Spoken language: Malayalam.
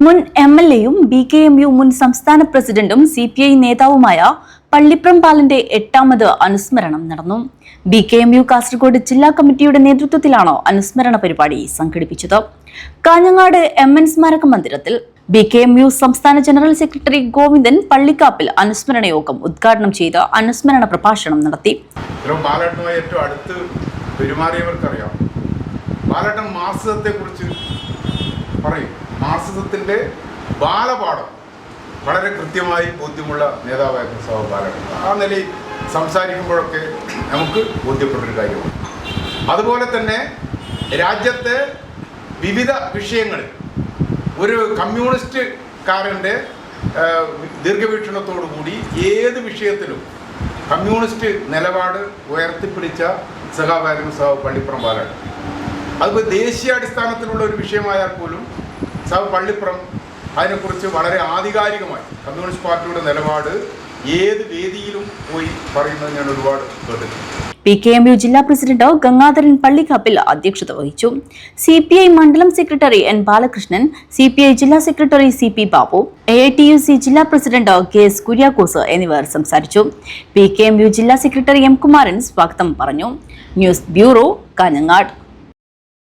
മുൻ MLA-യും BKMU മുൻ സംസ്ഥാന പ്രസിഡന്റും CPI നേതാവുമായ പള്ളിപ്രം ബാലന്റെ 8ാമത് അനുസ്മരണം നടന്നു. BKMU കാസർഗോഡ് ജില്ലാ കമ്മിറ്റിയുടെ നേതൃത്വത്തിലാണ് അനുസ്മരണ പരിപാടി സംഘടിപ്പിച്ചത്. കാഞ്ഞങ്ങാട് MN സ്മാരക മന്ദിരത്തിൽ BKMU സംസ്ഥാന ജനറൽ സെക്രട്ടറി ഗോവിന്ദൻ പള്ളിക്കാപ്പിൽ അനുസ്മരണ യോഗം ഉദ്ഘാടനം ചെയ്ത് അനുസ്മരണ പ്രഭാഷണം നടത്തി. ബാലട്ടൻ മാർക്സിസത്തെക്കുറിച്ച് പറയും. മാർക്സിസത്തിൻ്റെ ബാലപാഠം വളരെ കൃത്യമായി ബോധ്യമുള്ള നേതാവായിരുന്നു സഹ ബാലട്ടൻ. ആ നിലയിൽ സംസാരിക്കുമ്പോഴൊക്കെ നമുക്ക് ബോധ്യപ്പെട്ടൊരു കാര്യമാണ്. അതുപോലെ തന്നെ രാജ്യത്തെ വിവിധ വിഷയങ്ങളിൽ ഒരു കമ്മ്യൂണിസ്റ്റുകാരൻ്റെ ദീർഘവീക്ഷണത്തോടു കൂടി ഏത് വിഷയത്തിലും കമ്മ്യൂണിസ്റ്റ് നിലപാട് ഉയർത്തിപ്പിടിച്ച സഖാവായിരുന്നു സഹ പള്ളിപ്രം ബാലട്ടൻ. അതിപ്പോൾ ദേശീയാടിസ്ഥാനത്തിലുള്ള ഒരു വിഷയമായാൽ പോലും സഹ പള്ളിപ്രം അതിനെക്കുറിച്ച് വളരെ ആധികാരികമായി കമ്മ്യൂണിസ്റ്റ് പാർട്ടിയുടെ നിലപാട് ഏത് വേദിയിലും പോയി പറയുന്നത് ഞാൻ ഒരുപാട് കേട്ടിട്ടുണ്ട്. BKMU ജില്ലാ പ്രസിഡന്റ് ഗംഗാധരൻ പള്ളിക്കാപ്പിൽ അധ്യക്ഷത വഹിച്ചു. CPI മണ്ഡലം സെക്രട്ടറി N ബാലകൃഷ്ണൻ, CPI ജില്ലാ സെക്രട്ടറി CP ബാബു, AITUC ജില്ലാ പ്രസിഡന്റ് KS കുര്യാക്കോസ് എന്നിവർ സംസാരിച്ചു. BKMU ജില്ലാ സെക്രട്ടറി M കുമാരൻ സ്വാഗതം പറഞ്ഞു. News bureau, Kanhangad.